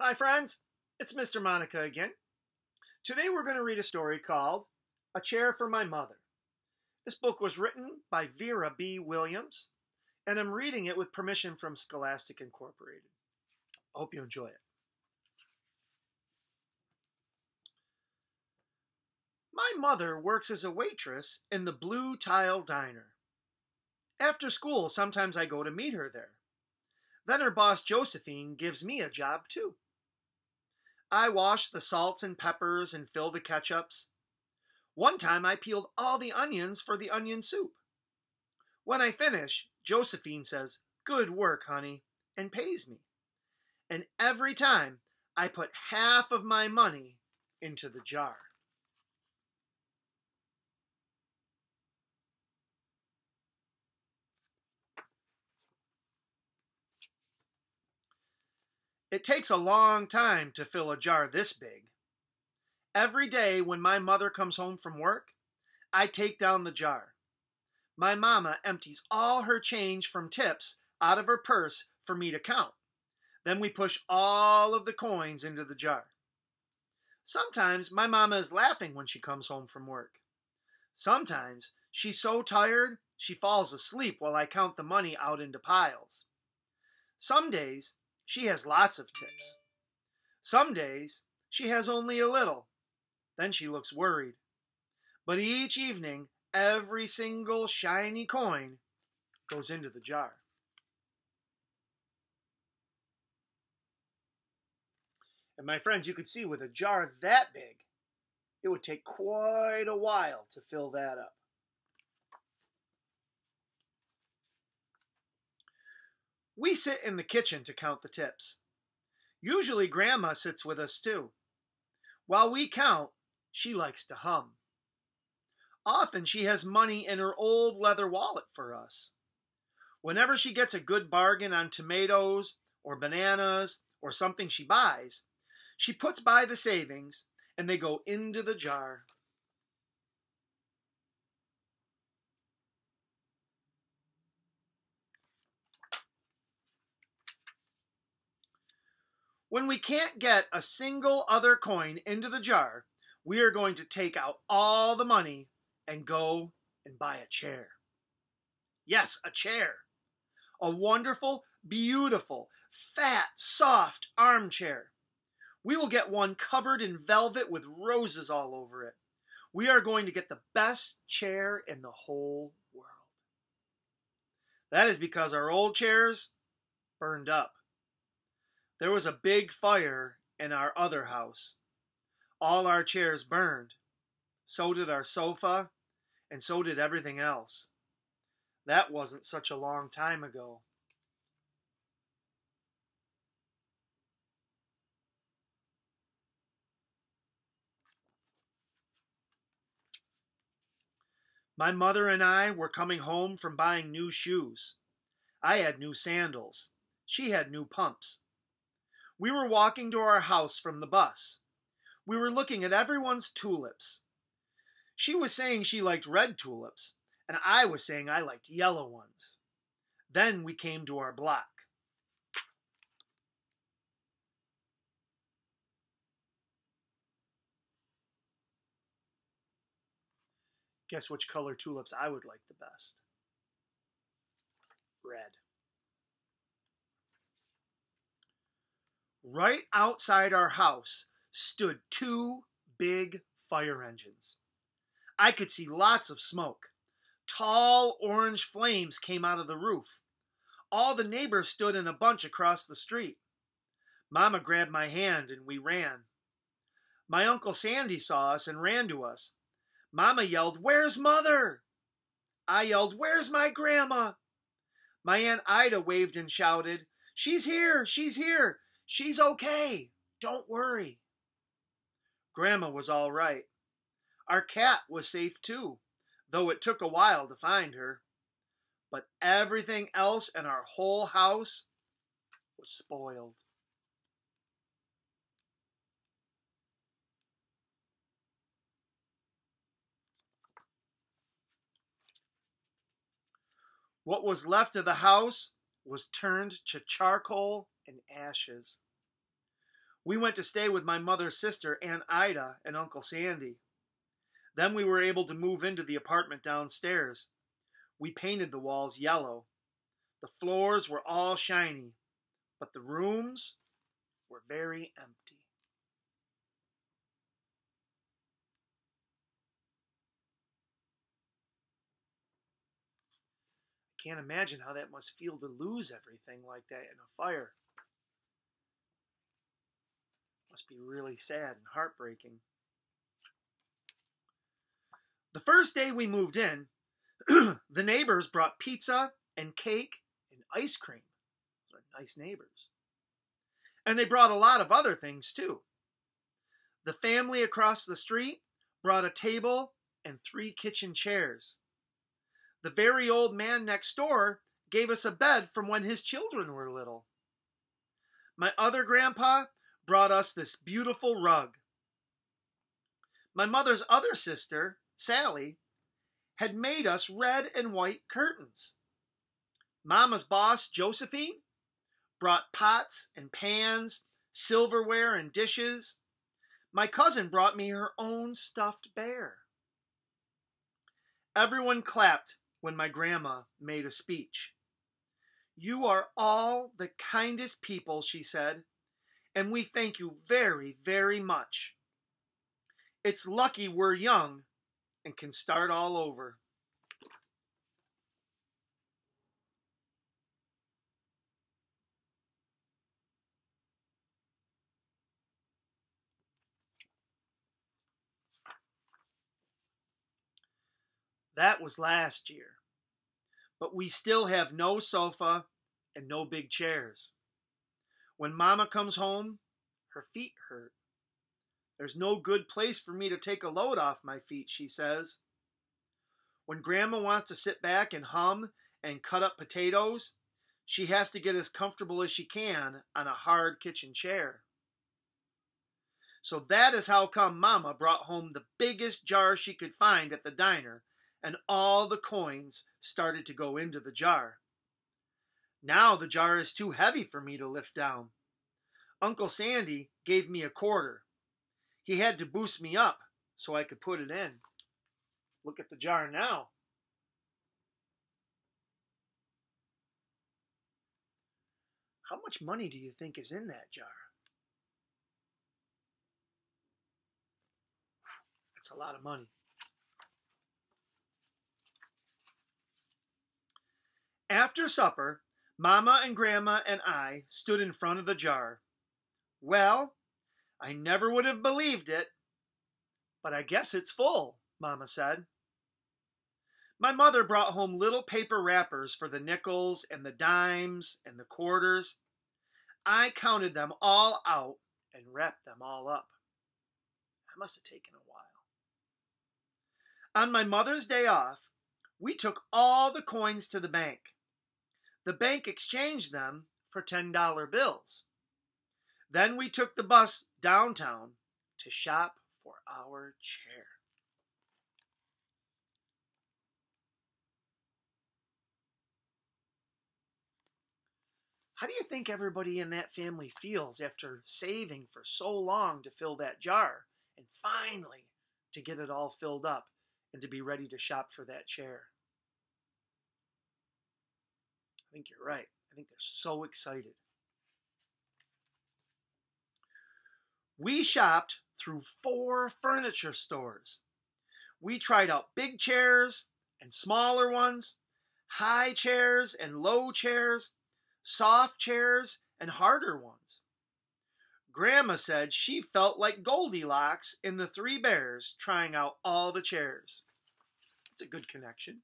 Hi friends, it's Mr. Monica again. Today we're going to read a story called A Chair for My Mother. This book was written by Vera B. Williams, and I'm reading it with permission from Scholastic Incorporated. I hope you enjoy it. My mother works as a waitress in the Blue Tile Diner. After school, sometimes I go to meet her there. Then her boss Josephine gives me a job too. I wash the salts and peppers and fill the ketchups. One time I peeled all the onions for the onion soup. When I finish, Josephine says, "Good work, honey," and pays me. And every time I put half of my money into the jar. It takes a long time to fill a jar this big. Every day when my mother comes home from work, I take down the jar. My mama empties all her change from tips out of her purse for me to count. Then we push all of the coins into the jar. Sometimes my mama is laughing when she comes home from work. Sometimes she's so tired she falls asleep while I count the money out into piles. Some days she has lots of tips. Some days she has only a little. Then she looks worried. But each evening, every single shiny coin goes into the jar. And my friends, you could see with a jar that big, it would take quite a while to fill that up. We sit in the kitchen to count the tips. Usually Grandma sits with us too. While we count, she likes to hum. Often she has money in her old leather wallet for us. Whenever she gets a good bargain on tomatoes or bananas or something she buys, she puts by the savings and they go into the jar. When we can't get a single other coin into the jar, we are going to take out all the money and go and buy a chair. Yes, a chair. A wonderful, beautiful, fat, soft armchair. We will get one covered in velvet with roses all over it. We are going to get the best chair in the whole world. That is because our old chairs burned up. There was a big fire in our other house. All our chairs burned. So did our sofa, and so did everything else. That wasn't such a long time ago. My mother and I were coming home from buying new shoes. I had new sandals. She had new pumps. We were walking to our house from the bus. We were looking at everyone's tulips. She was saying she liked red tulips, and I was saying I liked yellow ones. Then we came to our block. Guess which color tulips I would like the best? Red. Right outside our house stood two big fire engines. I could see lots of smoke. Tall orange flames came out of the roof. All the neighbors stood in a bunch across the street. Mama grabbed my hand and we ran. My Uncle Sandy saw us and ran to us. Mama yelled, "Where's Mother?" I yelled, "Where's my grandma?" My Aunt Ida waved and shouted, "She's here, she's here. She's okay. Don't worry." Grandma was all right. Our cat was safe too, though it took a while to find her. But everything else in our whole house was spoiled. What was left of the house was turned to charcoal and ashes. We went to stay with my mother's sister, Aunt Ida, and Uncle Sandy. Then we were able to move into the apartment downstairs. We painted the walls yellow. The floors were all shiny, but the rooms were very empty. I can't imagine how that must feel to lose everything like that in a fire. Must be really sad and heartbreaking. The first day we moved in, the neighbors brought pizza and cake and ice cream. Those are nice neighbors. And they brought a lot of other things too. The family across the street brought a table and 3 kitchen chairs. The very old man next door gave us a bed from when his children were little. My other grandpa brought us this beautiful rug. My mother's other sister, Sally, had made us red and white curtains. Mama's boss, Josephine, brought pots and pans, silverware and dishes. My cousin brought me her own stuffed bear. Everyone clapped when my grandma made a speech. "You are all the kindest people," she said, "and we thank you very, very much. It's lucky we're young and can start all over." That was last year, but we still have no sofa and no big chairs. When Mama comes home, her feet hurt. "There's no good place for me to take a load off my feet," she says. When Grandma wants to sit back and hum and cut up potatoes, she has to get as comfortable as she can on a hard kitchen chair. So that is how come Mama brought home the biggest jar she could find at the diner, and all the coins started to go into the jar. Now the jar is too heavy for me to lift down. Uncle Sandy gave me a quarter. He had to boost me up so I could put it in. Look at the jar now. How much money do you think is in that jar? That's a lot of money. After supper, Mama and Grandma and I stood in front of the jar. "Well, I never would have believed it, but I guess it's full," Mama said. My mother brought home little paper wrappers for the nickels and the dimes and the quarters. I counted them all out and wrapped them all up. That must have taken a while. On my mother's day off, we took all the coins to the bank. The bank exchanged them for $10 bills. Then we took the bus downtown to shop for our chair. How do you think everybody in that family feels after saving for so long to fill that jar and finally to get it all filled up and to be ready to shop for that chair? I think you're right. I think they're so excited. We shopped through 4 furniture stores. We tried out big chairs and smaller ones, high chairs and low chairs, soft chairs and harder ones. Grandma said she felt like Goldilocks in the 3 Bears trying out all the chairs. It's a good connection.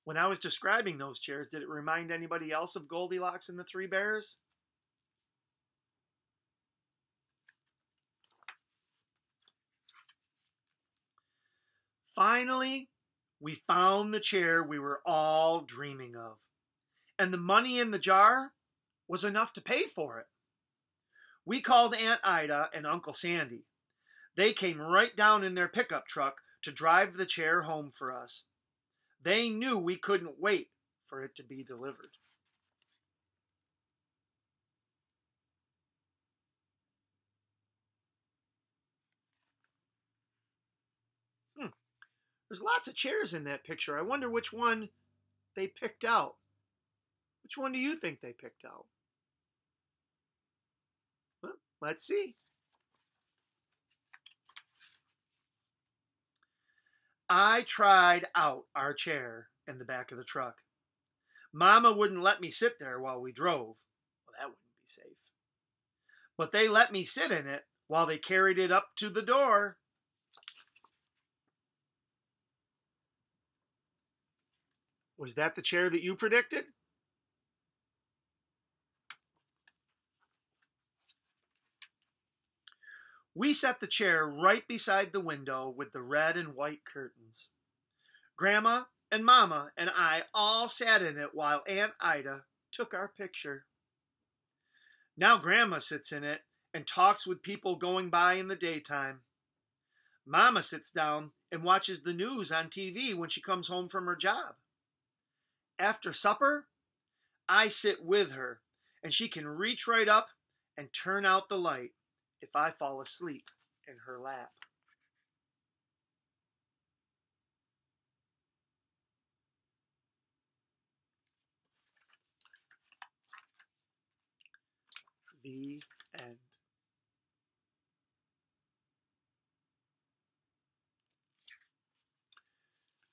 When I was describing those chairs, did it remind anybody else of Goldilocks and the 3 Bears? Finally, we found the chair we were all dreaming of. And the money in the jar was enough to pay for it. We called Aunt Ida and Uncle Sandy. They came right down in their pickup truck to drive the chair home for us. They knew we couldn't wait for it to be delivered. There's lots of chairs in that picture. I wonder which one they picked out. Which one do you think they picked out? Well, let's see. I tried out our chair in the back of the truck. Mama wouldn't let me sit there while we drove. Well, that wouldn't be safe. But they let me sit in it while they carried it up to the door. Was that the chair that you predicted? We set the chair right beside the window with the red and white curtains. Grandma and Mama and I all sat in it while Aunt Ida took our picture. Now Grandma sits in it and talks with people going by in the daytime. Mama sits down and watches the news on TV when she comes home from her job. After supper, I sit with her, and she can reach right up and turn out the light if I fall asleep in her lap. The end.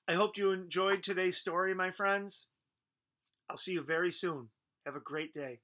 I hope you enjoyed today's story, my friends. I'll see you very soon. Have a great day.